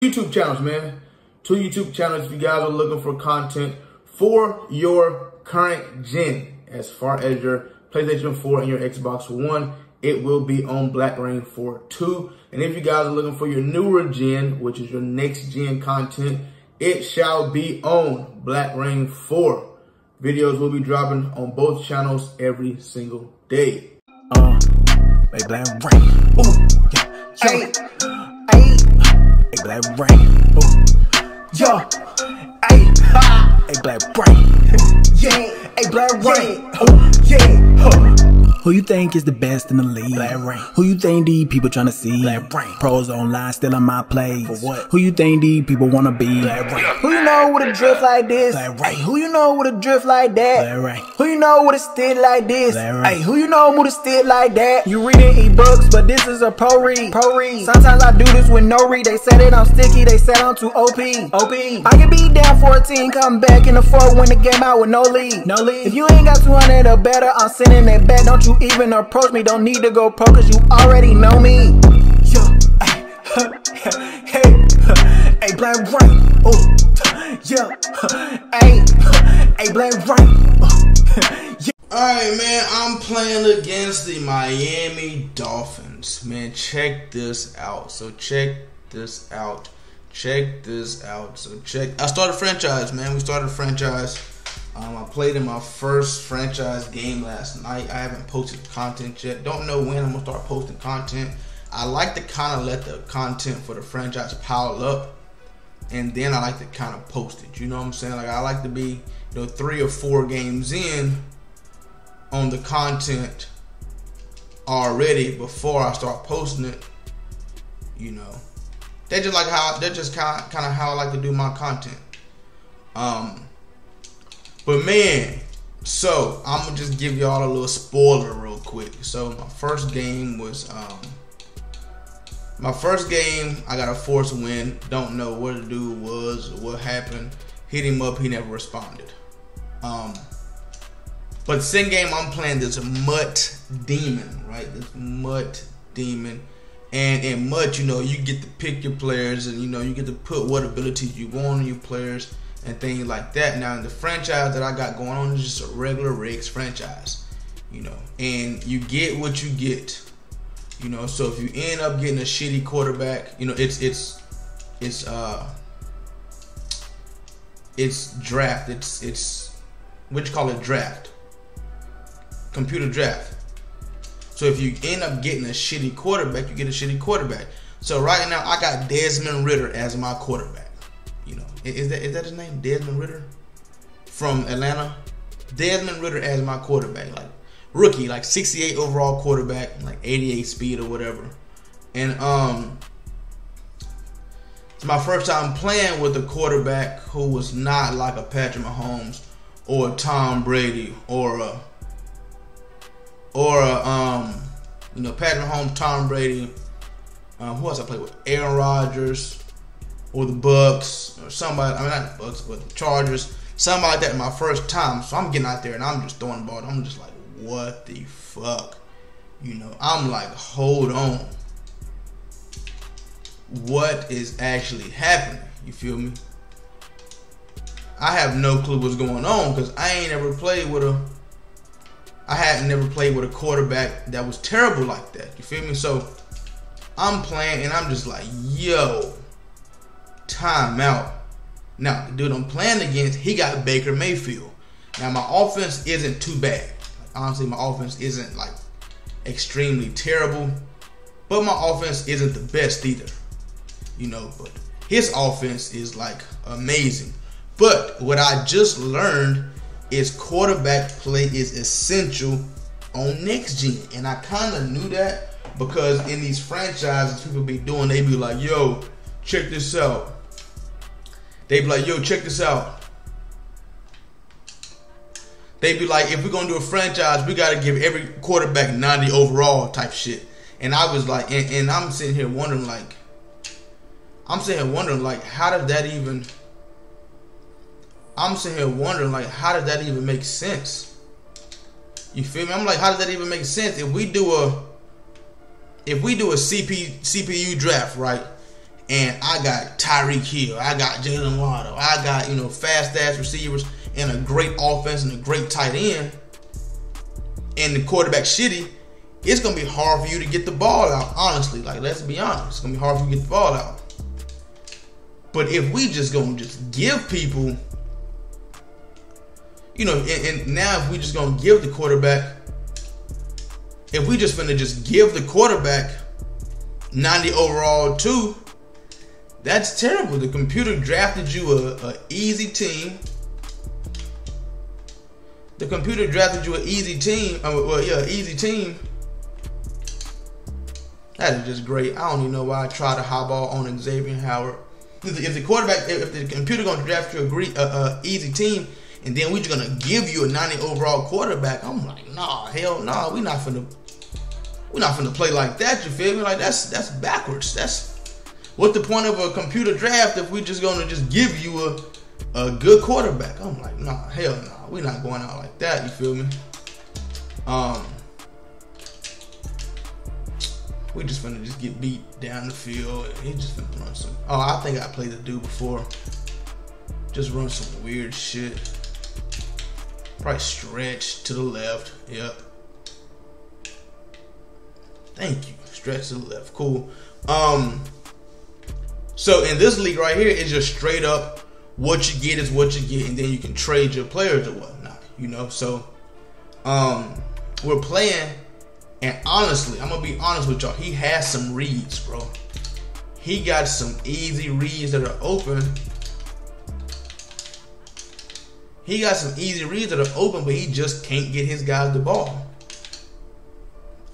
YouTube channels, man. 2 YouTube channels if you guys are looking for content for your current gen. As far as your PlayStation 4 and your Xbox One, it will be on Black Rain 4 2. And if you guys are looking for your newer gen, which is your next gen content, it shall be on Black Rain 4. Videos will be dropping on both channels every single day. Hey, Black Rain. Ooh, yeah. Hey, Black Rain. Ooh, yo. Hey, Black Rain. Yeah. Hey, Black Rain. Ooh, yeah. Who you think is the best in the league? Black Rain. Who you think these people tryna see? Black Rain. Pros online still in my place. For what? Who you think these people wanna be? Black Rain. Who you know with a drift like this? Black Rain. Who you know with a drift like that? Black Rain. Who you know with a stick like this? Black Rain. Hey, who you know with a stick like that? You reading e-books, but this is a pro read. Sometimes I do this with no read. They said it I'm sticky, they said I'm too OP. I can be down 14, come back in the 4, win the game out with no lead. If you ain't got 200 or better, I'm sending it back. Don't you even approach me, don't need to go pro, cause you already know me. Yo, hey, Black Rain. Oh, yeah, hey, Black Rain. Yeah. Alright, man, I'm playing against the Miami Dolphins. Man, check this out. So check this out. I started a franchise, man. We started a franchise. I played in my first franchise game last night. I haven't posted content yet. Don't know when I'm gonna start posting content. I like to kind of let the content for the franchise pile up, and then I like to kind of post it. You know what I'm saying? Like, I like to be, 3 or 4 games in on the content already before I start posting it. That's just kind of how I like to do my content. But man, so I'm gonna just give y'all a little spoiler real quick. So my first game was I got a forced win. Don't know what the dude was or what happened. Hit him up, he never responded. But the second game I'm playing this Mutt Demon, right? This Mutt Demon. And in Mutt, you get to pick your players, and you get to put what abilities you want on your players and things like that. Now, in the franchise that I got going on is just a regular Rigs franchise, and you get what you get, so if you end up getting a shitty quarterback, it's draft, it's what you call it, draft, computer draft. So if you end up getting a shitty quarterback, you get a shitty quarterback. So right now I got Desmond Ridder as my quarterback. Is that his name? Desmond Ridder from Atlanta. Desmond Ridder as my quarterback, like rookie, like 68 overall quarterback, like 88 speed or whatever. And it's my first time playing with a quarterback who was not like a Patrick Mahomes or a Tom Brady or a Patrick Mahomes, Tom Brady. Who else I played with? Aaron Rodgers. Or the Bucks, or somebody, not the Bucks, but the Chargers, somebody like that my first time. So I'm getting out there and I'm just throwing the ball. I'm just like, what the fuck? I'm like, hold on. What is actually happening? You feel me? I have no clue what's going on because I hadn't never played with a quarterback that was terrible like that. You feel me? So I'm playing and I'm just like, yo, time out. Now, the dude I'm playing against, he got Baker Mayfield. Now, my offense isn't too bad. Honestly, my offense isn't like extremely terrible, but my offense isn't the best either. But his offense is like amazing. But what I just learned is quarterback play is essential on next gen, and I kind of knew that because in these franchises people be doing, they be like, yo, check this out. They be like, yo, check this out. They be like, if we're going to do a franchise, we got to give every quarterback 90 overall type shit. And I was like, and I'm sitting here wondering, like, how does that even make sense? You feel me? I'm like, how does that even make sense? If we do a CPU draft, right? and I got Tyreek Hill, I got Jalen Waddle, I got, you know, fast-ass receivers and a great offense and a great tight end, and the quarterback shitty, it's going to be hard for you to get the ball out, honestly. Like, let's be honest. It's going to be hard for you to get the ball out. But if we just going to just give people, you know, and now if we just going to give the quarterback, if we just finna just give the quarterback 90 overall too, that's terrible. The computer drafted you a easy team. The computer drafted you an easy team. Easy team. That is just great. I don't even know why I tried to highball on Xavier Howard. If the quarterback, if the computer gonna draft you a easy team, and then we just gonna give you a 90 overall quarterback, I'm like, nah, hell nah. We're not finna play like that. You feel me? Like that's backwards. That's what's the point of a computer draft if we just gonna just give you a good quarterback? I'm like, nah, hell nah. We're not going out like that. You feel me? We just finna just get beat down the field. And he just finna run some. Oh, I think I played the dude before. Just run some weird shit. Probably stretch to the left. Yep. Thank you. Stretch to the left. Cool. So in this league right here, it's just straight up what you get is what you get, and then you can trade your players or whatnot. You know. So we're playing. And honestly, I'm going to be honest with y'all. He has some reads, bro. He got some easy reads that are open. He got some easy reads that are open, but he just can't get his guys the ball.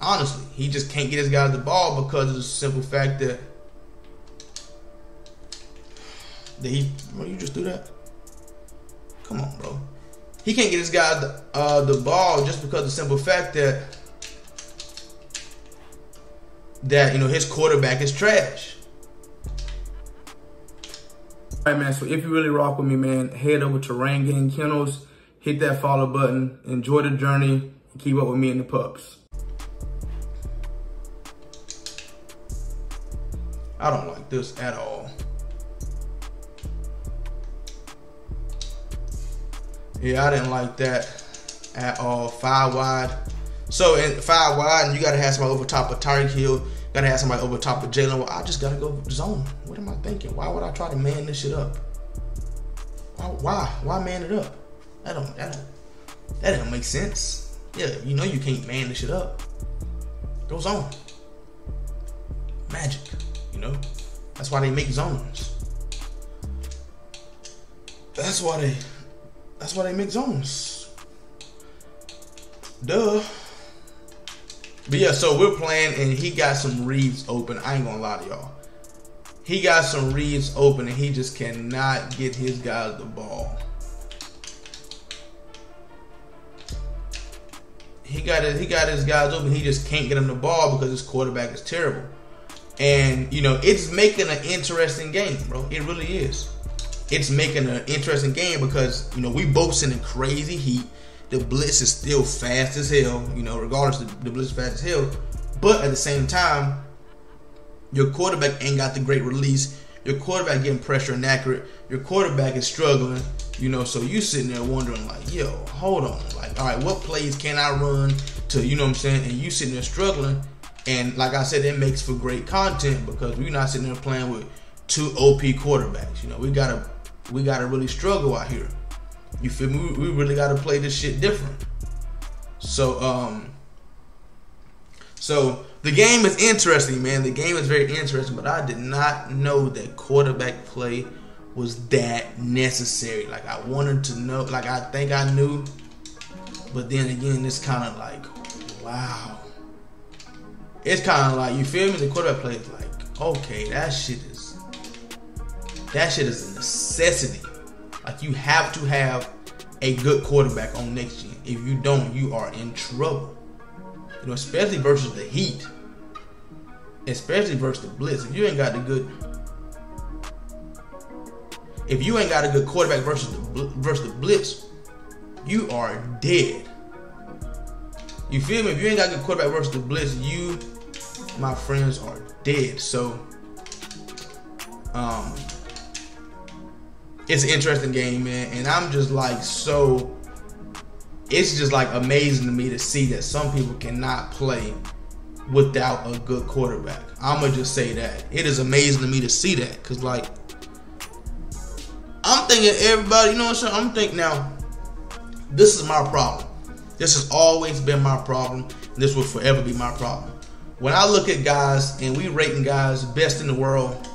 Honestly, he just can't get his guys the ball because of the simple fact that bro, you just do that? Come on, bro. He can't get his guys the ball just because of the simple fact that you know his quarterback is trash. Alright, man, so if you really rock with me, man, head over to Rain Gang Kennels, hit that follow button, enjoy the journey, and keep up with me and the pups. I don't like this at all. Yeah, I didn't like that at all. 5 wide. So in 5 wide, and you gotta have somebody over top of Tyreek Hill. Gotta have somebody over top of Jalen. I just gotta go zone. What am I thinking? Why would I try to man this shit up? Why man it up? That don't make sense. Yeah, you know you can't man this shit up. Go zone. Magic. You know, that's why they make zones. That's why they make zones. Duh. But yeah, so we're playing and he got some reads open. I ain't gonna lie to y'all. He got some reads open and he just cannot get his guys the ball. He got his guys open. He just can't get them the ball because his quarterback is terrible. And, you know, it's making an interesting game, bro. It really is. It's making an interesting game because, you know, we both sending crazy heat. The blitz is still fast as hell, you know, regardless the blitz is fast as hell. But at the same time, your quarterback ain't got the great release. Your quarterback getting pressure inaccurate. Your quarterback is struggling, you know, so you sitting there wondering like, yo, hold on. Like, all right, what plays can I run to, you know what I'm saying? And you sitting there struggling. And like I said, it makes for great content because we're not sitting there playing with 2 OP quarterbacks. You know, we gotta really struggle out here. You feel me? We really got to play this shit different. So, so the game is interesting, man. The game is very interesting, but I did not know that quarterback play was that necessary. Like, I wanted to know, like, I think I knew, but then again, it's kind of like, wow. It's kind of like, you feel me? The quarterback play is like, okay, that shit is a necessity. Like, you have to have a good quarterback on next gen. If you don't, you are in trouble. You know, especially versus the Heat. Especially versus the Blitz. If you ain't got a good quarterback versus the Blitz, you are dead. You feel me? If you ain't got a good quarterback versus the Blitz, you, my friends, are dead. So It's an interesting game, man, and I'm just like it's just like amazing to me to see that some people cannot play without a good quarterback. I'ma just say that. It is amazing to me to see that, cause like I'm thinking everybody, you know what I'm saying? I'm thinking now, this is my problem. This has always been my problem, and this will forever be my problem. When I look at guys and we rating guys best in the world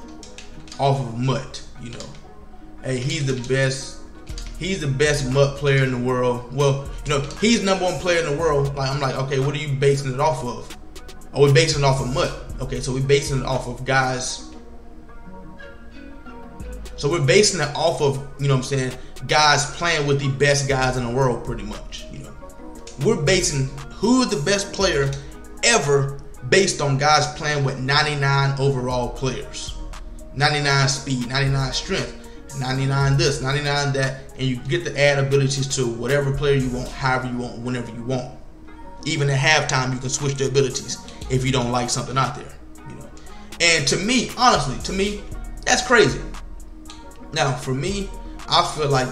off of MUT, you know. Hey, he's the best MUT player in the world. Well, you know, he's #1 player in the world. Like, I'm like, okay, what are you basing it off of? Oh, we're basing it off of MUT. Okay, so we're basing it off of guys. So we're basing it off of, you know what I'm saying, guys playing with the best guys in the world, pretty much. You know, we're basing who is the best player ever based on guys playing with 99 overall players, 99 speed, 99 strength, 99 this, 99 that, and you get to add abilities to whatever player you want, however you want, whenever you want. Even at halftime, you can switch the abilities if you don't like something out there, you know. And to me, honestly, that's crazy. Now, for me, I feel like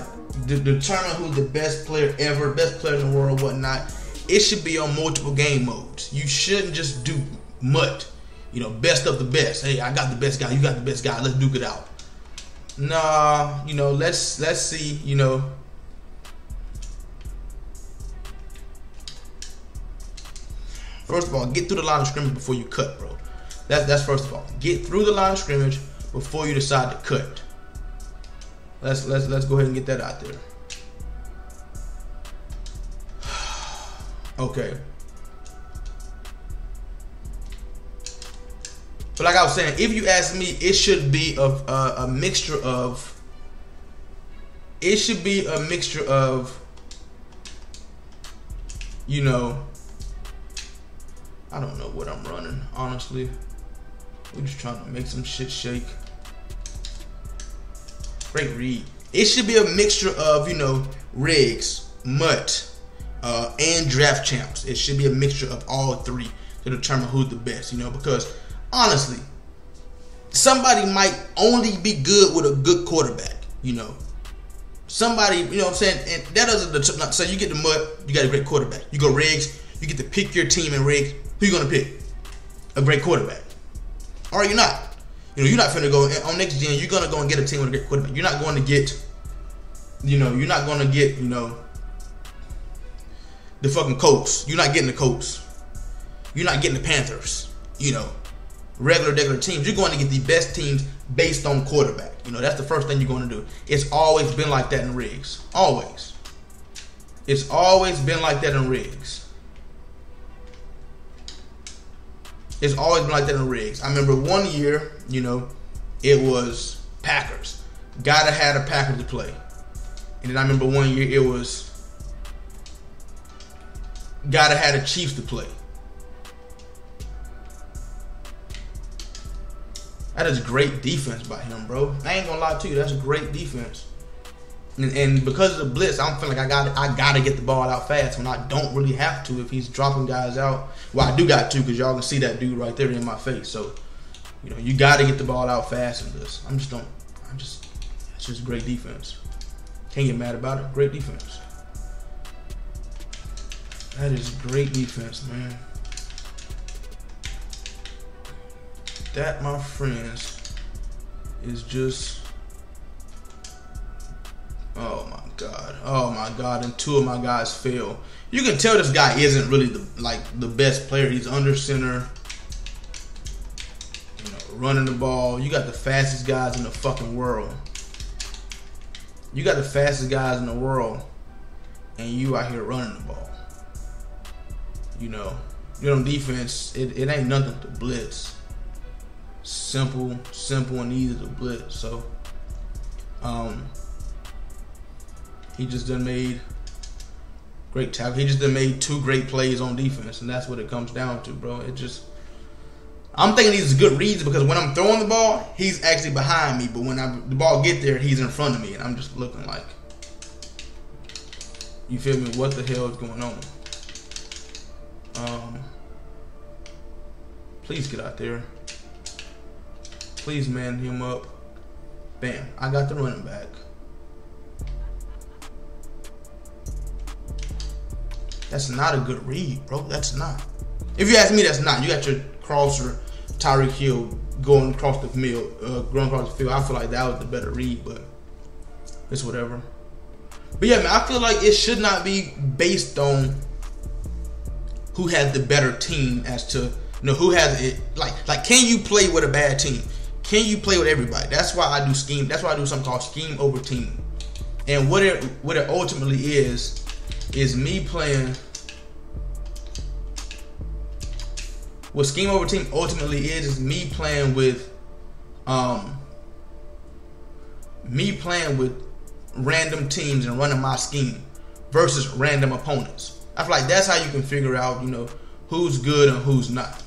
to determine who's the best player ever, best player in the world, whatnot, it should be on multiple game modes. You shouldn't just do MUT, you know, best of the best. Hey, I got the best guy, you got the best guy, let's duke it out. Nah, you know, let's see, you know. First of all, get through the line of scrimmage before you cut, bro. That's first of all. Get through the line of scrimmage before you decide to cut. Let's go ahead and get that out there. Okay. But like I was saying, if you ask me, it should be a mixture of. It should be a mixture of, you know, I don't know what I'm running, honestly. We're just trying to make some shit shake. Great read. It should be a mixture of, you know, rigs, MUT, and draft champs. It should be a mixture of all three to determine who's the best, you know, because honestly, somebody might only be good with a good quarterback, you know. Somebody, you know what I'm saying, and that doesn't, so you get the MUT, you got a great quarterback. You go rigs, you get to pick your team in rigs. Who you gonna pick? A great quarterback. Or you're not. You know, you're not finna go on next gen. You're gonna go and get a team with a great quarterback. You're not going to get, you know, you're not gonna get, you know, the fucking Colts. You're not getting the Colts. You're not getting the Panthers. You know, regular teams. You're going to get the best teams based on quarterback. You know, that's the first thing you're going to do. It's always been like that in rigs. Always. It's always been like that in rigs. It's always been like that in rigs. I remember one year, you know, it was Packers. Gotta have a Packers to play. And then I remember one year it was gotta have the Chiefs to play. That is great defense by him, bro. I ain't gonna lie to you, that's great defense. And because of the blitz, I'm feeling like I gotta get the ball out fast when I don't really have to if he's dropping guys out. Well, I do got to, because y'all can see that dude right there in my face. So, you know, you gotta get the ball out fast in this. It's just great defense. Can't get mad about it. Great defense. That is great defense, man. That, my friends, is just, oh my god, and two of my guys fail. You can tell this guy isn't really the best player. He's under center, you know, running the ball. You got the fastest guys in the fucking world. You got the fastest guys in the world, and you out here running the ball. You know, defense, it ain't nothing to blitz. Simple and easy to blitz. So, he just done made great tackle. He just done made two great plays on defense, and that's what it comes down to, bro. I'm thinking these are good reads because when I'm throwing the ball, he's actually behind me, but when the ball get there, he's in front of me, and I'm just looking like, you feel me? What the hell is going on? Please get out there. Please man him up. Bam, I got the running back. That's not a good read, bro. That's not. If you ask me, that's not. You got your crosser, Tyreek Hill, going across the field. I feel like that was the better read, but it's whatever. But yeah, man, I feel like it should not be based on who has the better team as to who has it. Like, can you play with a bad team? Can you play with everybody? That's why I do scheme. That's why I do something called scheme over team. And what it ultimately is me playing. What scheme over team ultimately is me playing with random teams and running my scheme versus random opponents. I feel like that's how you can figure out, who's good and who's not.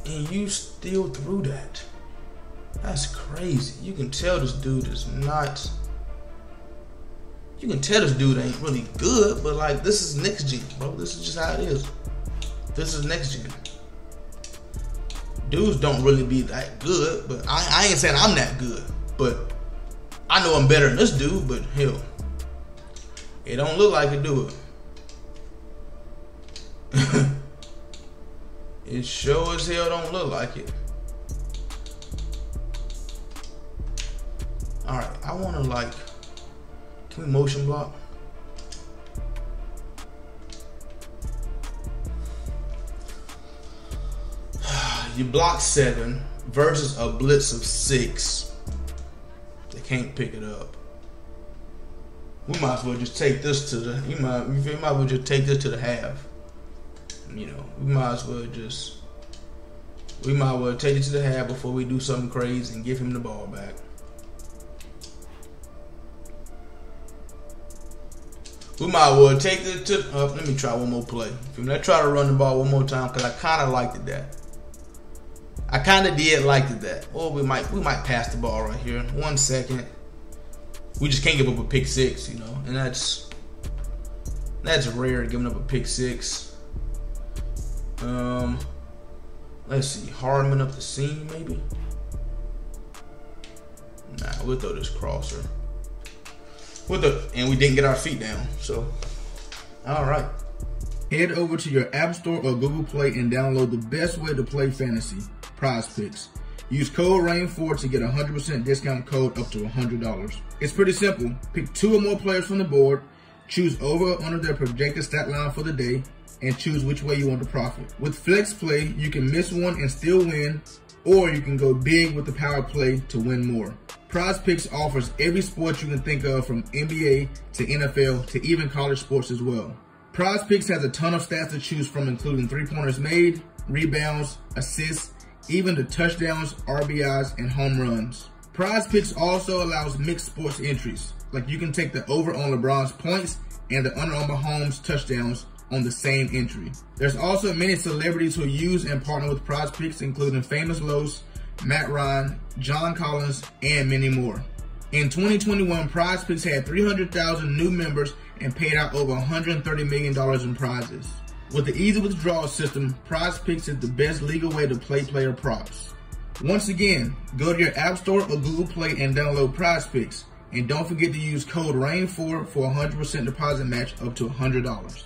And you still threw that. That's crazy. You can tell this dude is not. You can tell this dude ain't really good, but like, this is next gen, bro. This is just how it is. This is next gen. Dudes don't really be that good, but I ain't saying I'm that good, but I know I'm better than this dude, but hell, it don't look like it, do it? It sure as hell don't look like it. Alright, I wanna can we motion block? You block 7 versus a blitz of 6. They can't pick it up. We might as well just take this to the. You might as well just take this to the half. We might as well take it to the half before we do something crazy and give him the ball back. We might as well take it to. Let me try one more play. Let's try to run the ball one more time because I kind of liked it that. I kind of did like that. Or we might pass the ball right here. 1 second. We just can't give up a pick 6, and that's rare, giving up a pick 6. Let's see, Hardman up the seam maybe. Nah, we'll throw this crosser. And we didn't get our feet down. So, all right. Head over to your App Store or Google Play and download the best way to play fantasy, Prize Picks. Use code RAIN4 to get a 100% discount code up to $100. It's pretty simple. Pick 2 or more players from the board, choose over or under their projected stat line for the day, and choose which way you want to profit. With Flex Play, you can miss one and still win, or you can go big with the Power Play to win more. Prize Picks offers every sport you can think of, from NBA to NFL to even college sports as well. Prize Picks has a ton of stats to choose from, including 3-pointers made, rebounds, assists, even the touchdowns, RBIs, and home runs. Prize Picks also allows mixed sports entries, like you can take the over on LeBron's points and the under on Mahomes' touchdowns on the same entry. There's also many celebrities who use and partner with Prize Picks, including Famous Los, Matt Ryan, John Collins, and many more. In 2021, Prize Picks had 300,000 new members and paid out over $130 million in prizes. With the easy withdrawal system, Prize Picks is the best legal way to play player props. Once again, go to your App Store or Google Play and download Prize Picks. And don't forget to use code RAIN4 for a 100% deposit match up to $100.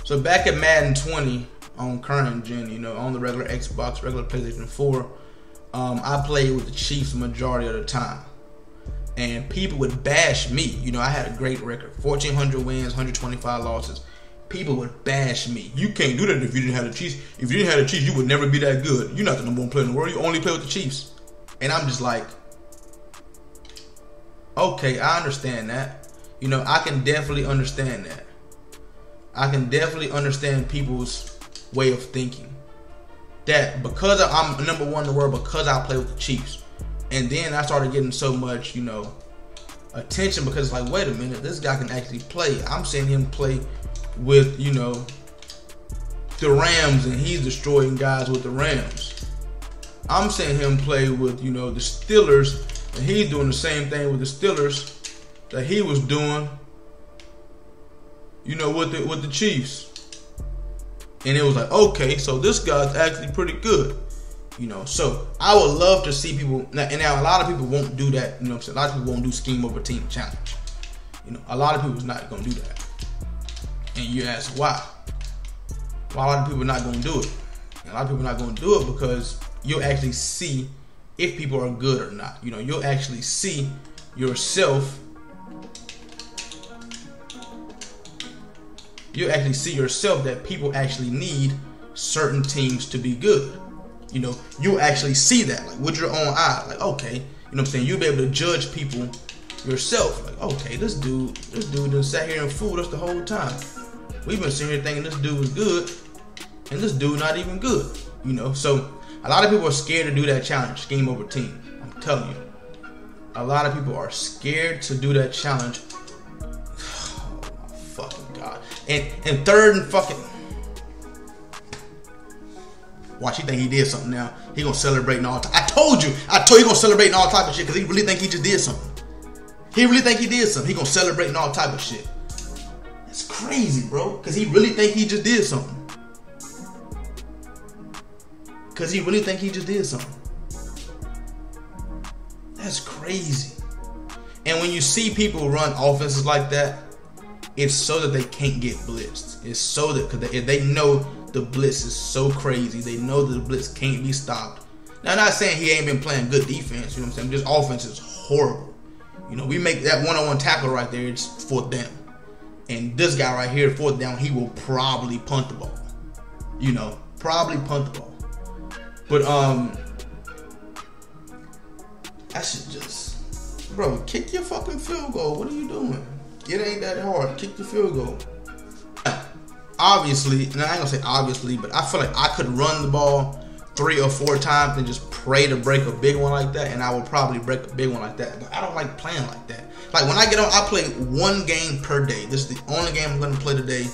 So back at Madden 20 on current gen, on the regular Xbox, regular PlayStation 4, I played with the Chiefs majority of the time. And people would bash me. I had a great record. 1,400 wins, 125 losses. People would bash me. You can't do that if you didn't have the Chiefs. If you didn't have the Chiefs, you would never be that good. You're not the number 1 player in the world. You only play with the Chiefs. And I'm just like, okay, I understand that. I can definitely understand that. I can definitely understand people's way of thinking. That because I'm number 1 in the world, because I play with the Chiefs. And then I started getting so much, attention because it's like, wait a minute, this guy can actually play. I'm seeing him play with, the Rams, and he's destroying guys with the Rams. I'm seeing him play with, the Steelers, and he's doing the same thing with the Steelers that he was doing, with the Chiefs. And it was like, okay, so this guy's actually pretty good. You know, so I would love to see people, and now a lot of people won't do that, you know what I'm saying? A lot of people won't do scheme over team challenge. You know, a lot of people's not gonna do that. And you ask why? Why a lot of people not gonna do it? And a lot of people not gonna do it because you'll actually see if people are good or not. You know, you'll actually see yourself. You'll actually see yourself that people actually need certain teams to be good. You know, you'll actually see that, like, with your own eye. Like, okay, you know what I'm saying? You'll be able to judge people yourself. Like, okay, this dude done sat here and fooled us the whole time. We've been sitting here thinking this dude was good, and this dude not even good. You know, so a lot of people are scared to do that challenge, scheme over team. I'm telling you, a lot of people are scared to do that challenge. Oh my fucking god! And third and fucking. Watch, he think he did something now. He gonna celebrate and all time. I told you he gonna celebrate and all type of shit because he really think he just did something. He really think he did something. He gonna celebrate and all type of shit. That's crazy, bro. Because he really think he just did something. Because he really think he just did something. That's crazy. And when you see people run offenses like that, it's so that they can't get blitzed. It's so that because they know the blitz is so crazy. They know that the blitz can't be stopped. Now, I'm not saying he ain't been playing good defense. You know what I'm saying? This offense is horrible. You know, we make that one-on-one tackle right there. It's 4th down. And this guy right here, 4th down, he will probably punt the ball. You know, probably punt the ball. But, that shit just, bro, kick your fucking field goal. What are you doing? It ain't that hard. Kick the field goal. Obviously, and I ain't gonna say obviously, but I feel like I could run the ball 3 or 4 times and just pray to break a big one like that, and I will probably break a big one like that. But I don't like playing like that. Like when I get on, I play 1 game per day. This is the only game I'm gonna play today.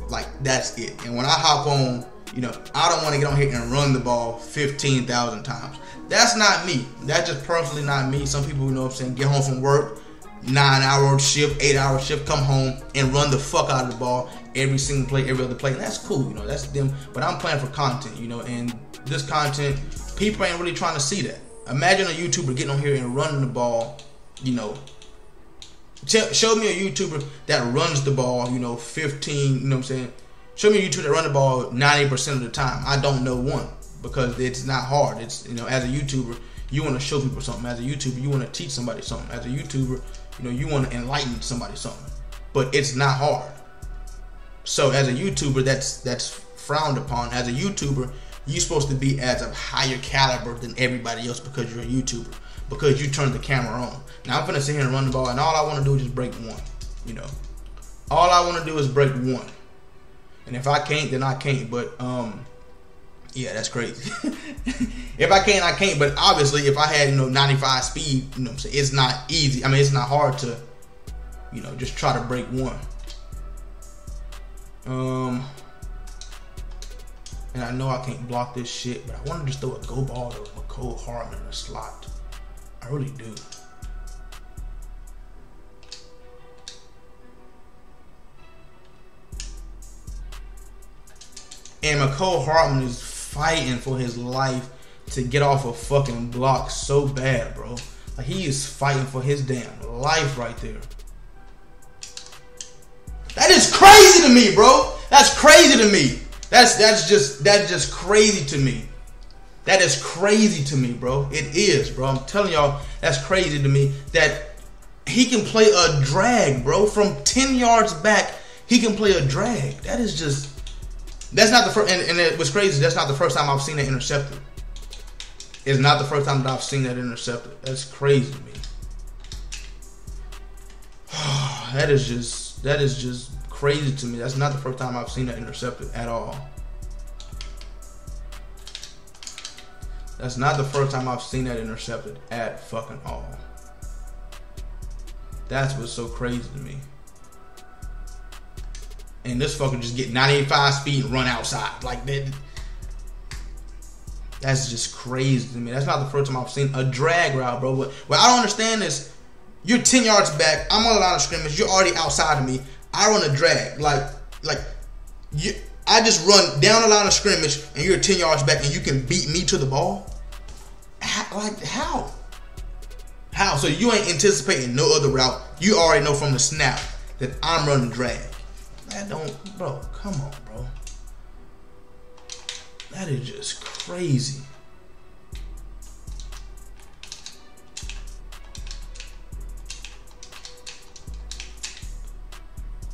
Like that's it. And when I hop on, you know, I don't want to get on here and run the ball 15,000 times. That's not me. That's just personally not me. Some people, you know what I'm saying, get home from work, 9-hour shift, 8-hour shift, come home and run the fuck out of the ball every single play, every other play. And that's cool, you know, that's them. But I'm playing for content, you know, and this content, people ain't really trying to see that. Imagine a YouTuber getting on here and running the ball, you know. Show me a YouTuber that runs the ball, you know, 15, you know what I'm saying? Show me a YouTuber that run the ball 90% of the time. I don't know one because it's not hard. It's, you know, as a YouTuber, you want to show people something. As a YouTuber, you want to teach somebody something. As a YouTuber, you know, you want to enlighten somebody something. But it's not hard. So as a YouTuber, that's frowned upon. As a YouTuber, you're supposed to be as a higher caliber than everybody else because you're a YouTuber. Because you turn the camera on. Now I'm finna sit here and run the ball, and all I want to do is just break 1. You know, all I want to do is break 1. And if I can't, then I can't. But yeah, that's crazy. If I can't, I can't. But obviously, if I had, you know, 95 speed, you know what I'm saying, it's not easy. I mean, it's not hard to, you know, just try to break 1. And I know I can't block this shit, but I want to just throw a go ball to McCole Hardman in the slot. I really do. And McCole Hardman is fighting for his life to get off a fucking block so bad, bro. Like, he is fighting for his damn life right there. That is crazy to me, bro. That's crazy to me. That's just crazy to me. That is crazy to me, bro. It is, bro. I'm telling y'all, that's crazy to me that he can play a drag, bro. From 10 yards back, he can play a drag. That is just, that's not the first, and it was crazy. That's not the first time I've seen that intercepted. It's not the first time that I've seen that intercepted. That's crazy to me. That is just crazy to me. That's not the first time I've seen that intercepted at all. That's not the first time I've seen that intercepted at fucking all. That's what's so crazy to me. And this fucker just get 95 speed and run outside like that. That's just crazy to me. That's not the first time I've seen a drag route, bro. What I don't understand is, you're 10 yards back. I'm on the line of scrimmage. You're already outside of me. I run a drag. Like I just run down the line of scrimmage and you're 10 yards back and you can beat me to the ball? How? How? So you ain't anticipating no other route. You already know from the snap that I'm running drag. That don't, bro, come on, bro. That is just crazy.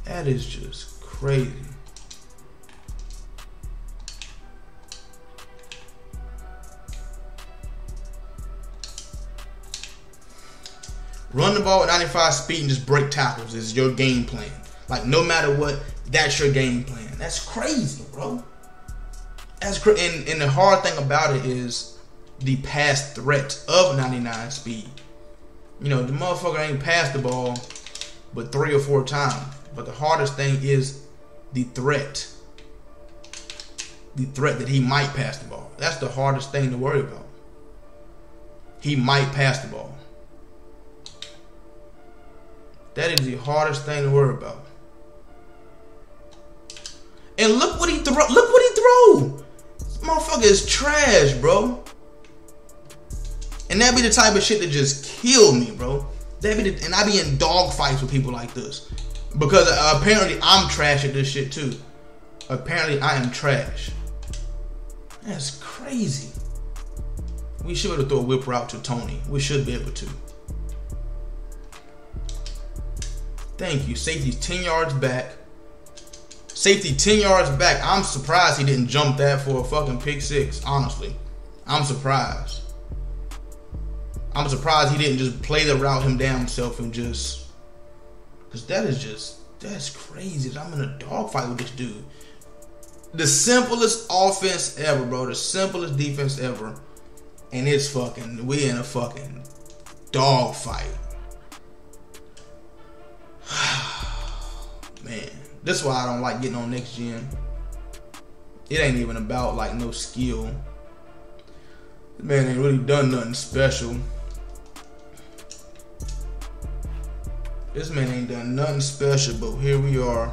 That is just crazy. Run the ball with 95 speed and just break tackles is your game plan. Like, no matter what, that's your game plan. That's crazy, bro. That's crazy. And the hard thing about it is the pass threat of 99 speed. You know, the motherfucker ain't passed the ball but 3 or 4 times. But the hardest thing is the threat. The threat that he might pass the ball. That's the hardest thing to worry about. He might pass the ball. That is the hardest thing to worry about. And look what he threw. Look what he threw. This motherfucker is trash, bro. And that be the type of shit that just kill me, bro. And I be in dog fights with people like this. Because apparently I'm trash at this shit too. Apparently I am trash. That's crazy. We should be able to throw a whip route to Tony. We should be able to. Thank you. Safety's 10 yards back. Safety 10 yards back. I'm surprised he didn't jump that for a fucking pick 6. Honestly. I'm surprised. I'm surprised he didn't just play the route him damn self and just... Because that's crazy. I'm in a dogfight with this dude. The simplest offense ever, bro. The simplest defense ever. And it's fucking... We in a fucking dogfight. Man, that's why I don't like getting on next gen. It ain't even about like no skill. This man ain't really done nothing special. This man ain't done nothing special, but here we are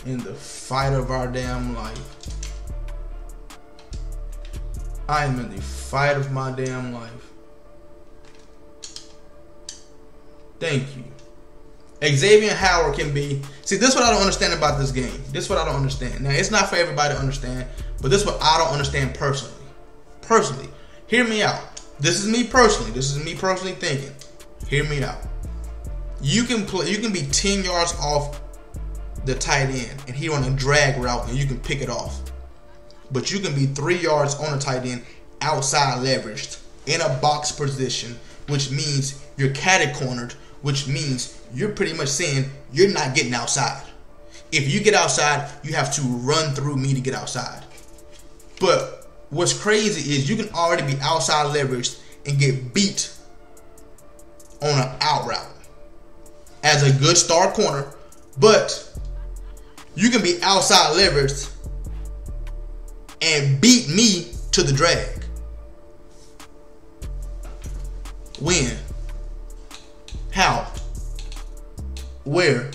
in the fight of our damn life. I am in the fight of my damn life. Thank you. Xavier Howard can be... See, this is what I don't understand about this game. This is what I don't understand. Now, it's not for everybody to understand, but this is what I don't understand personally. Personally. Hear me out. This is me personally. This is me personally thinking. Hear me out. You can play. You can be 10 yards off the tight end, and he on a drag route, and you can pick it off. But you can be 3 yards on the tight end, outside leveraged, in a box position, which means you're catty cornered, which means you're pretty much saying you're not getting outside. If you get outside, you have to run through me to get outside. But what's crazy is you can already be outside leveraged and get beat on an out route as a good star corner, but you can be outside leveraged and beat me to the drag. When? How? Where?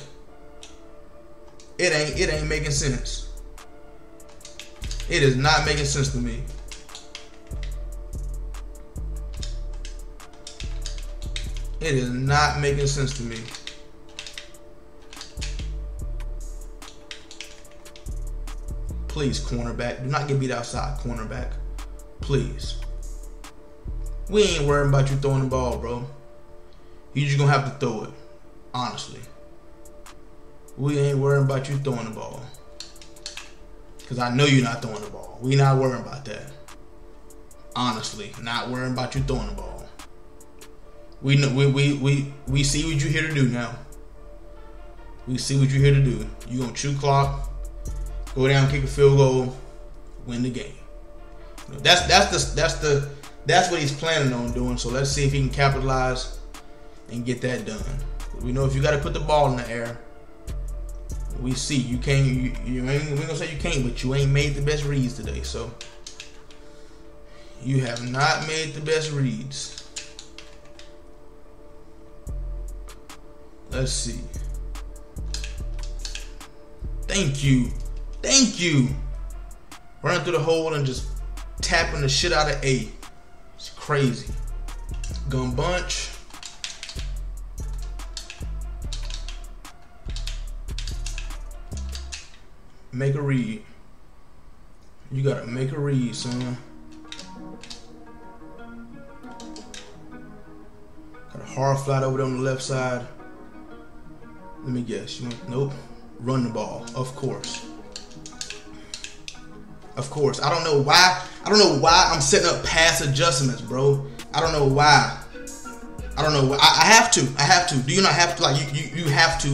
It ain't making sense. It is not making sense to me. It is not making sense to me. Please, cornerback. Do not get beat outside, cornerback. Please. We ain't worrying about you throwing the ball, bro. You just gonna have to throw it. Honestly. We ain't worrying about you throwing the ball. Because I know you're not throwing the ball. We not worrying about that. Honestly. Not worrying about you throwing the ball. We know, we see what you're here to do now. We see what you're here to do. You gonna chew clock, go down, kick a field goal, win the game. That's what he's planning on doing. So let's see if he can capitalize and get that done. We know if you got to put the ball in the air, we see you can't. You ain't. We gonna say you can't, but you ain't made the best reads today. So you have not made the best reads. Let's see. Thank you. Thank you. Running through the hole and just tapping the shit out of A. It's crazy. Gun bunch. Make a read. You gotta make a read, son. Got a hard flat over there on the left side. Let me guess. You went, nope. Run the ball. Of course. Of course. I don't know why. I don't know why I'm setting up pass adjustments, bro. I don't know why. I don't know why. I have to. I have to. Do you not have to? Like you have to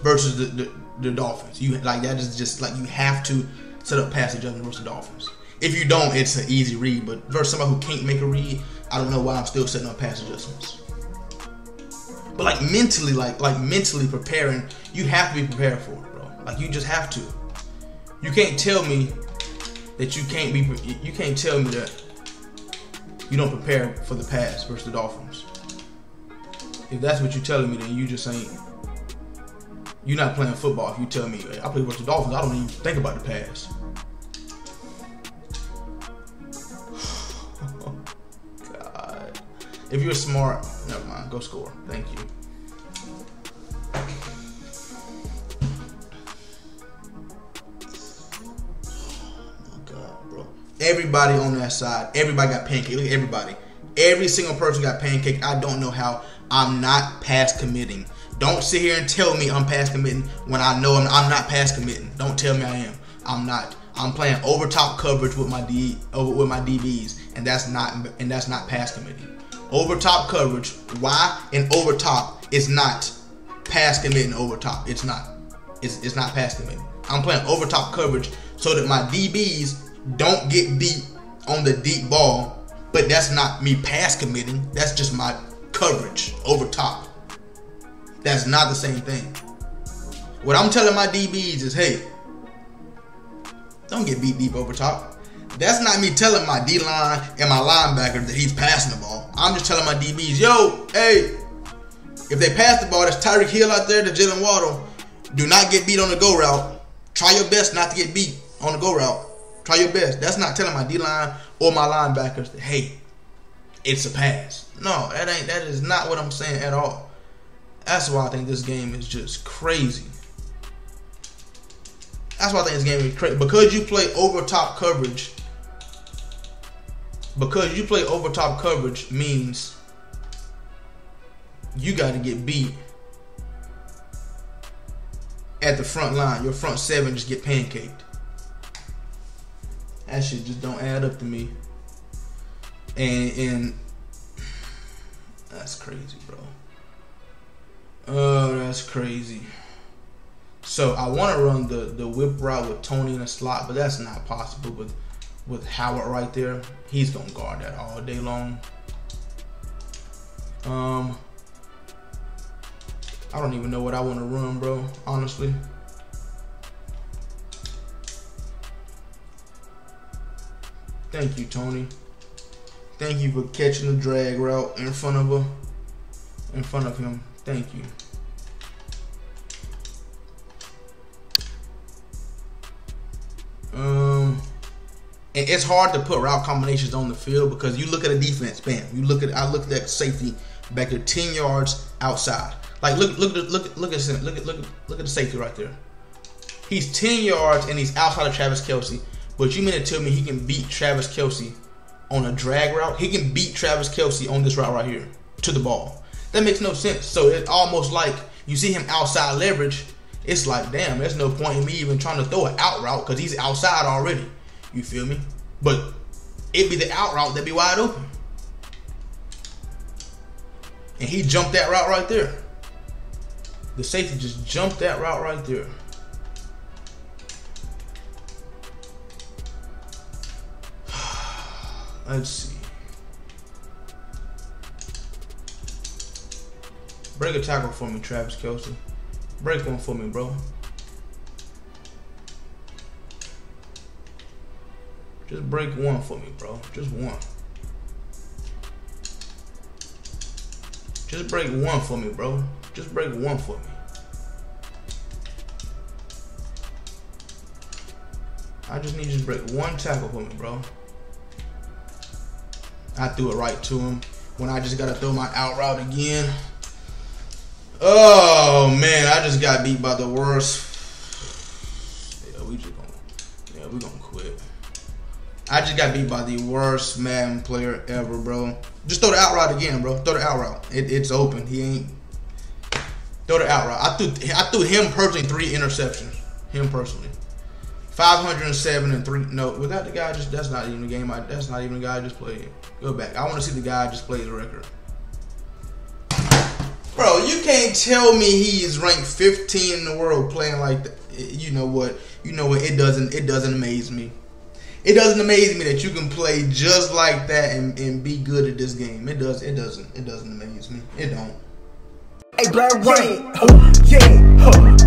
versus the Dolphins. You like that is just like you have to set up pass adjustments versus the Dolphins. If you don't, it's an easy read. But versus somebody who can't make a read, I don't know why I'm still setting up pass adjustments. But like mentally, like mentally preparing, you have to be prepared for it, bro. Like you just have to. You can't tell me that you can't be. You can't tell me that you don't prepare for the pass versus the Dolphins. If that's what you're telling me, then you just ain't. You're not playing football. If you tell me I play versus the Dolphins, I don't even think about the pass. Oh, God. If you're smart, never mind. Go score. Thank you. Oh, God, bro. Everybody on that side, everybody got pancake. Look at everybody. Every single person got pancake. I don't know how I'm not pass committing. Don't sit here and tell me I'm pass committing when I know I'm not pass committing. Don't tell me I am. I'm not. I'm playing over top coverage with my DBs, and that's not pass committing. Over top coverage. Why? And over top is not pass committing. Over top. It's not. It's not pass committing. I'm playing over top coverage so that my DBs don't get beat on the deep ball. But that's not me pass committing. That's just my coverage over top. That's not the same thing. What I'm telling my DBs is, hey, don't get beat deep over top. That's not me telling my D-line and my linebacker that he's passing the ball. I'm just telling my DBs, yo, hey, if they pass the ball, there's Tyreek Hill out there, there's Jalen Waddle. Do not get beat on the go route. Try your best not to get beat on the go route. Try your best. That's not telling my D-line or my linebackers that, hey, it's a pass. No, that is not what I'm saying at all. That's why I think this game is just crazy. That's why I think this game is crazy. Because you play over top coverage. Because you play over top coverage means you got to get beat at the front line. Your front seven just get pancaked. That shit just don't add up to me. And that's crazy, bro. Oh, that's crazy. So I want to run the whip route with Tony in the slot, but that's not possible with Howard right there. He's gonna guard that all day long. I don't even know what I want to run, bro. Honestly. Thank you, Tony. Thank you for catching the drag route in front of him. Thank you. And it's hard to put route combinations on the field because you look at a defense, bam. I look at that safety back there 10 yards outside. Like look at the safety right there. He's 10 yards and he's outside of Travis Kelce. But you mean to tell me he can beat Travis Kelce on a drag route? He can beat Travis Kelce on this route right here to the ball. That makes no sense. So it's almost like you see him outside leverage. It's like, damn, there's no point in me even trying to throw an out route because he's outside already. You feel me? But it'd be the out route that'd be wide open. And he jumped that route right there. The safety just jumped that route right there. Let's see. Break a tackle for me, Travis Kelce. Break one for me, bro. Just break one for me, bro. Just one. Just break one for me, bro. Just break one for me. I just need you to break one tackle for me, bro. I threw it right to him when I just got to throw my out route again. Oh, man, I just got beat by the worst. Yeah, we gonna quit. I just got beat by the worst Madden player ever, bro. Just throw the out route again, bro. Throw the out route. It's open. He ain't. Throw the out route. I threw him personally 3 interceptions. Him personally. 507 and 3. No, without the guy, that's not even the game. That's not even the guy I just played. Go back. I want to see the guy I just played the record. Bro, you can't tell me he is ranked 15 in the world playing like that. You know what? It doesn't amaze me. It doesn't amaze me that you can play just like that and be good at this game. It doesn't amaze me. It don't. Hey, Black Rain. Yeah.